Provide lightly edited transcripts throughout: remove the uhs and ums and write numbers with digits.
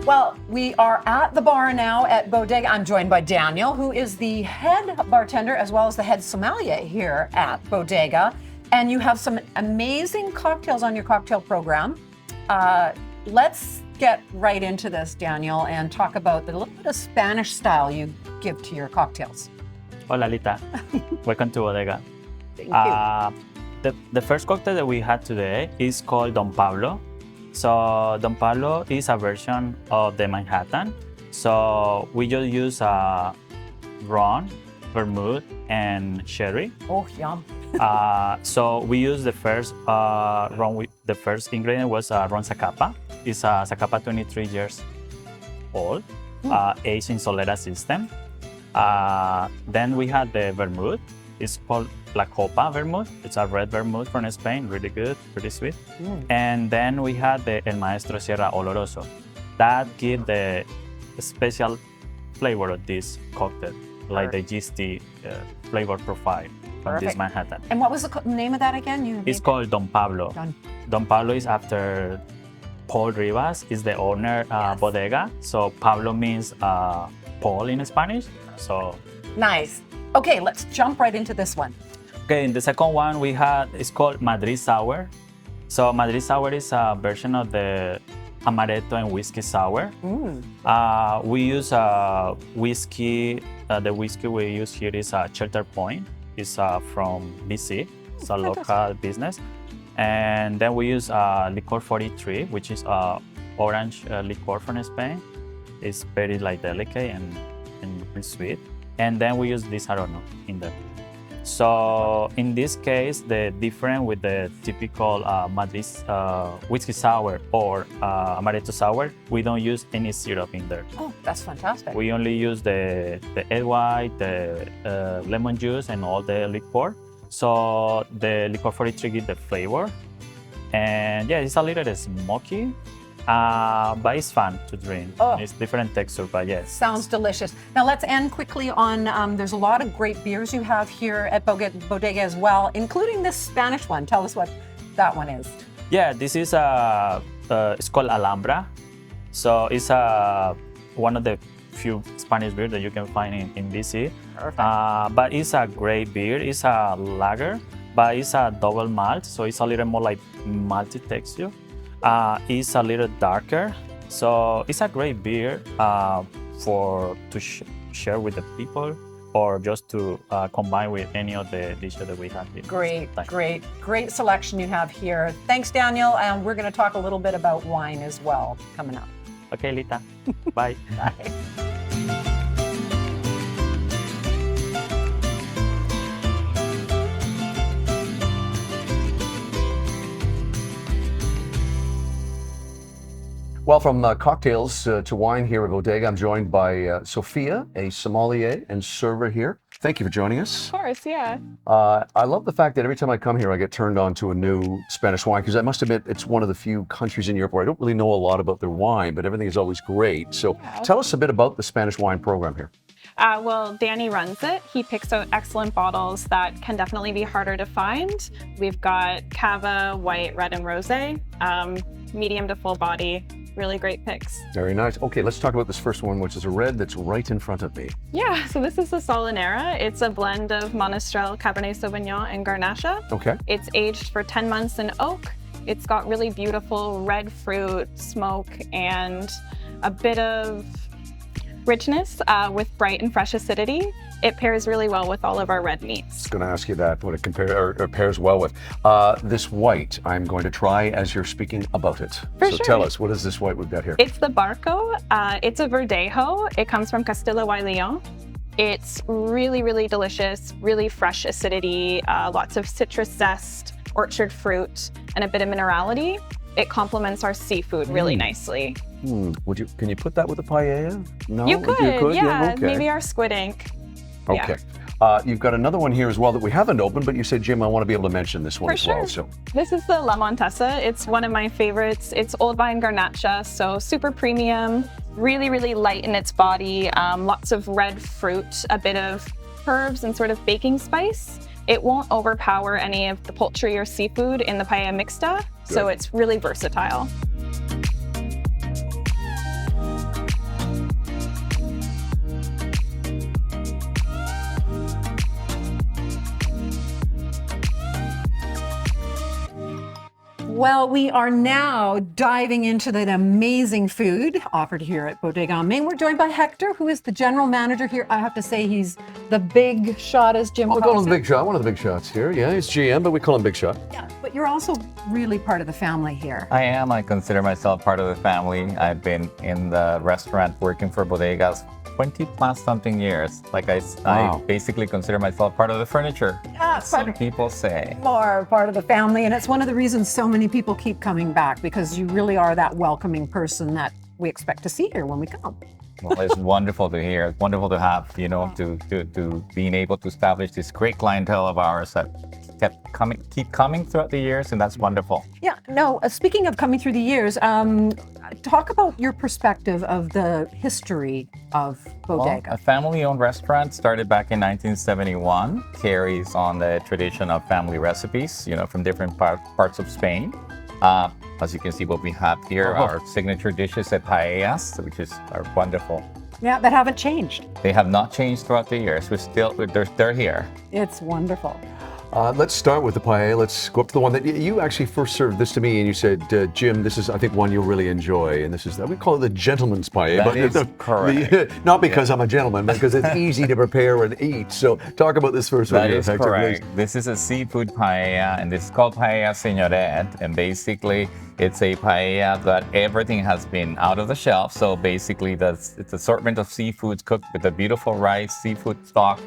Well, we are at the bar now at Bodega. I'm joined by Daniel, who is the head bartender as well as the head sommelier here at Bodega. And you have some amazing cocktails on your cocktail program. Let's get right into this, Daniel, and talk about the little bit of Spanish style you give to your cocktails. Hola, Lita. Welcome to Bodega. Thank you. The first cocktail that we had today is called Don Pablo. So Don Pablo is a version of the Manhattan. So we just use rum, vermouth, and sherry. Oh, yum. So we use the first rum. The first ingredient was rum Zacapa. It's a Zacapa 23 years old, aged in Solera system. Then we had the vermouth. It's called La Copa vermouth. It's a red vermouth from Spain, really good, pretty sweet. And then we had the El Maestro Sierra Oloroso. That gives the special flavor of this cocktail, like the GST flavor profile from this Manhattan. And what was the name of that again? It's called Don Pablo. Don Pablo is after Paul Rivas, is the owner Bodega. So Pablo means Paul in Spanish. So nice. Okay, let's jump right into this one. Okay, in the second one we had, it's called Madrid Sour. So Madrid Sour is a version of the Amaretto and Whiskey Sour. We use whiskey, the whiskey we use here is Shelter Point. It's from BC, it's a local business. And then we use Licor 43, which is orange liqueur from Spain. It's very delicate and sweet. And then we use this Arono in there. So in this case, the difference with the typical Madrid whiskey sour or Amaretto sour, we don't use any syrup in there. Oh, that's fantastic. We only use the egg white, the lemon juice, and all the liqueur. So the Licor 43 gives the flavor. And yeah, it's a little smoky. But it's fun to drink. Oh. It's different texture, but yes. Sounds delicious. Now let's end quickly on, there's a lot of great beers you have here at Bodega as well, including this Spanish one. Tell us what that one is. Yeah, this is it's called Alhambra. So it's one of the few Spanish beers that you can find in BC. Perfect. But it's a great beer. It's a lager, but it's a double malt, so it's a little more like malty texture. It's a little darker, so it's a great beer to share with the people or just to combine with any of the dishes that we have here. Great selection you have here. Thanks, Daniel, and we're going to talk a little bit about wine as well coming up. Okay, Lita. Bye. Bye. Well, from cocktails to wine here at Bodega, I'm joined by Sophia, a sommelier and server here. Thank you for joining us. Of course, yeah. I love the fact that every time I come here, I get turned on to a new Spanish wine, because I must admit, it's one of the few countries in Europe where I don't really know a lot about their wine, but everything is always great. So tell us a bit about the Spanish wine program here. Well, Danny runs it. He picks out excellent bottles that can definitely be harder to find. We've got Cava, white, red, and rosé, medium to full body. Really great picks. Very nice. Okay, let's talk about this first one, which is a red that's right in front of me. Yeah, so this is the Solinera. It's a blend of Monastrell, Cabernet Sauvignon, and Garnacha. Okay. It's aged for 10 months in oak. It's got really beautiful red fruit, smoke, and a bit of richness with bright and fresh acidity. It pairs really well with all of our red meats. I was going to ask you that, what it pairs well with. This white, I'm going to try as you're speaking about it. For so sure. Tell us, what is this white we've got here? It's the Barco. It's a Verdejo. It comes from Castilla y León. It's really, really delicious, really fresh acidity, lots of citrus zest, orchard fruit, and a bit of minerality. It complements our seafood really nicely. Can you put that with a paella? No? You could, yeah. Okay. Maybe our squid ink. Okay. Yeah. You've got another one here as well that we haven't opened, but you said, Jim, I want to be able to mention this one For as sure. well. So This is the La Montesa. It's one of my favorites. It's old vine Garnacha, so super premium, really, really light in its body, lots of red fruit, a bit of herbs and sort of baking spice. It won't overpower any of the poultry or seafood in the paella mixta, so it's really versatile. Well, we are now diving into that amazing food offered here at Bodega on Main. We're joined by Hector, who is the general manager here. I have to say he's the big shot, as Jim We calls call him him. the Big Shot, one of the big shots here. Yeah, he's GM, but we call him Big Shot. Yeah, but you're also really part of the family here. I am. I consider myself part of the family. I've been in the restaurant working for bodegas 20 plus something years. Like I Wow. basically consider myself part of the furniture. Yeah, Some people say. more part of the family, and it's one of the reasons so many people keep coming back, because you really are that welcoming person that we expect to see here when we come. Well, it's wonderful to hear. It's wonderful to have, to being able to establish this great clientele of ours that keep coming throughout the years, and that's wonderful. Yeah, no, speaking of coming through the years, talk about your perspective of the history of Bodega. Well, a family-owned restaurant started back in 1971, carries on the tradition of family recipes, from different parts of Spain. As you can see, what we have here are signature dishes at paellas, which are wonderful. Yeah, that haven't changed. They have not changed throughout the years. They're here. It's wonderful. Let's start with the paella. Let's go up to the one that you actually first served this to me, and you said, Jim, this is, I think, one you'll really enjoy. And this is, we call it the gentleman's paella. That is correct. Not because I'm a gentleman, but because it's easy to prepare and eat. So talk about this first one. That here, is Hector, correct. please. This is a seafood paella, and this is called paella señoret. And basically, it's a paella that everything has been out of the shelf. So basically, it's assortment of seafoods cooked with a beautiful rice, seafood stock.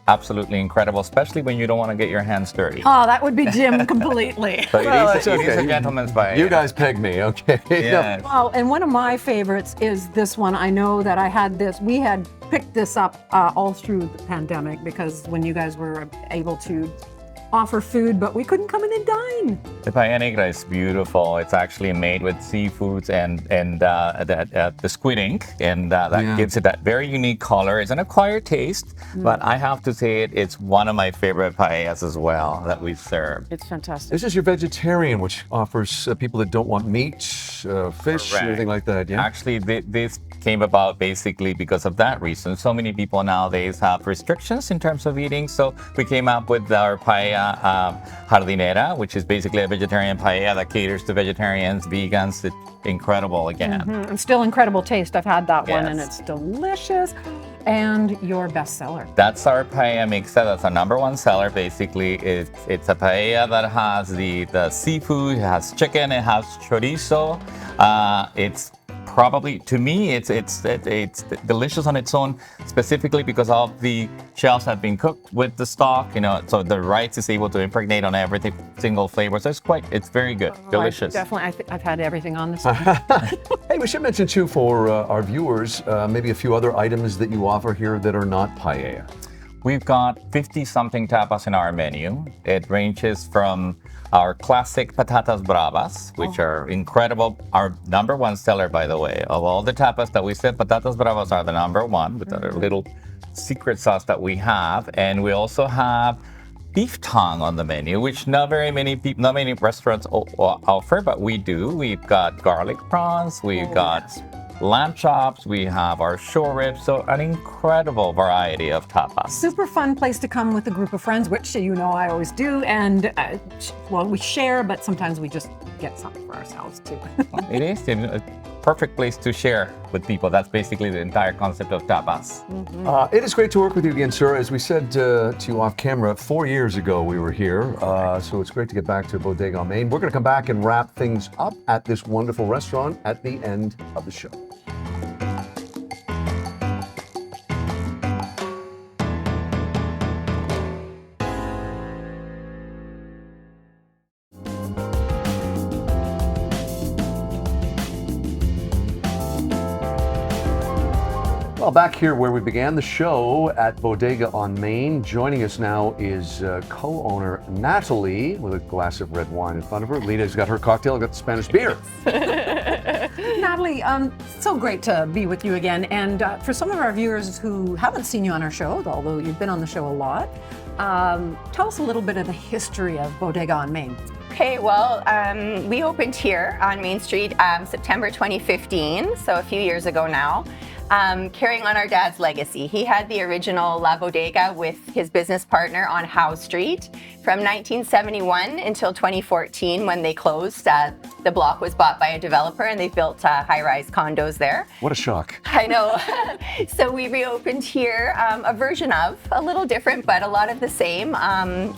Absolutely incredible, especially when you don't want to get your hands dirty. Oh, that would be Jim completely. So That's it is okay. a gentleman's paella. You guys pegged me, okay? Yeah. Well, and one of my favorites is this one. I know that we had picked this up all through the pandemic, because when you guys were able to offer food, but we couldn't come in and dine. The paella negra is beautiful. It's actually made with seafoods and the squid ink, and that gives it that very unique color. It's an acquired taste, but I have to say it's one of my favorite paellas as well that we've served. It's fantastic. This is your vegetarian, which offers people that don't want meat, fish, Correct. anything like that, yeah? Actually, this came about basically because of that reason. So many people nowadays have restrictions in terms of eating, so we came up with our paella jardinera, which is basically a vegetarian paella that caters to vegetarians, vegans. It's incredible again. And still incredible taste. I've had that one, and Yes. it's delicious. And your bestseller. That's our paella mixa. That's our number one seller. Basically, it's a paella that has the seafood, it has chicken, it has chorizo. It's probably, to me, it's delicious on its own, specifically because all the shells have been cooked with the stock, so the rice is able to impregnate on every single flavor. So it's very good, delicious. Definitely, I've had everything on this. Hey, we should mention too for our viewers, maybe a few other items that you offer here that are not paella. We've got 50-something tapas in our menu. It ranges from our classic patatas bravas, which are incredible. Our number one seller, by the way, of all the tapas that we said, patatas bravas are the number one with our little secret sauce that we have. And we also have beef tongue on the menu, which not many restaurants offer, but we do. We've got garlic prawns, we've got lamb chops, we have our shore ribs, so an incredible variety of tapas. Super fun place to come with a group of friends, which I always do. And we share, but sometimes we just get something for ourselves too. It is a perfect place to share with people. That's basically the entire concept of tapas. It is great to work with you again, sir. As we said to you off camera, 4 years ago we were here, so it's great to get back to Bodega on Main. We're going to come back and wrap things up at this wonderful restaurant at the end of the show. Well, back here where we began the show at Bodega on Main, joining us now is co-owner Natalie with a glass of red wine in front of her. Lita's got her cocktail, got the Spanish beer. Natalie, so great to be with you again. And for some of our viewers who haven't seen you on our show, although you've been on the show a lot, tell us a little bit of the history of Bodega on Main. Okay, well, we opened here on Main Street September 2015, so a few years ago now. carrying on our dad's legacy. He had the original La Bodega with his business partner on Howe Street from 1971 until 2014 when they closed. The block was bought by a developer and they built high-rise condos there. What a shock. I know. So we reopened here, a version of, a little different, but a lot of the same,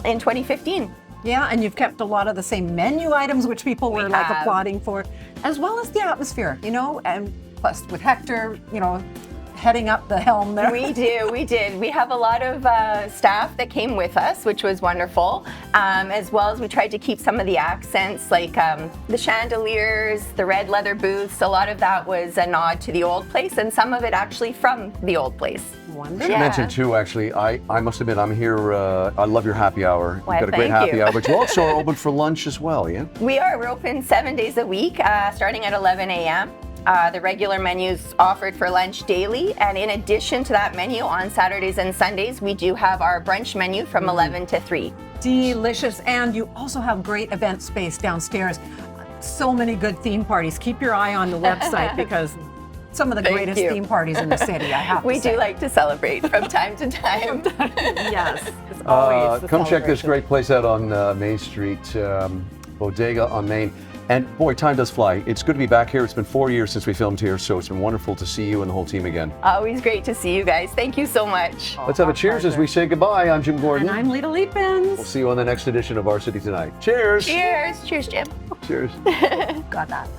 in 2015. Yeah, and you've kept a lot of the same menu items, which people were like have. applauding for, as well as the atmosphere, you know, and plus with Hector, you know, heading up the helm there. We did. We have a lot of staff that came with us, which was wonderful, as well as we tried to keep some of the accents, like the chandeliers, the red leather booths. A lot of that was a nod to the old place, and some of it actually from the old place. Wonderful. You mentioned too, actually, I must admit, I'm here, I love your happy hour. Why, You've got a great thank happy you. hour, but you also are open for lunch as well, yeah? We are. We're open 7 days a week, starting at 11 a.m. The regular menu's offered for lunch daily, and in addition to that menu, on Saturdays and Sundays, we do have our brunch menu from 11 to 3. Delicious. And you also have great event space downstairs. So many good theme parties. Keep your eye on the website because some of the Thank greatest you. theme parties in the city, I have to We say. do like to celebrate from time to time. Yes, it's always the Come check this celebration. great place out on Main Street, Bodega on Main. And boy, time does fly. It's good to be back here. It's been 4 years since we filmed here, so it's been wonderful to see you and the whole team again. Always great to see you guys. Thank you so much. Let's have a cheers as we say goodbye. I'm Jim Gordon. And I'm Lita Leapins. We'll see you on the next edition of Our City Tonight. Cheers! Cheers. Cheers, Jim. Cheers. Got that.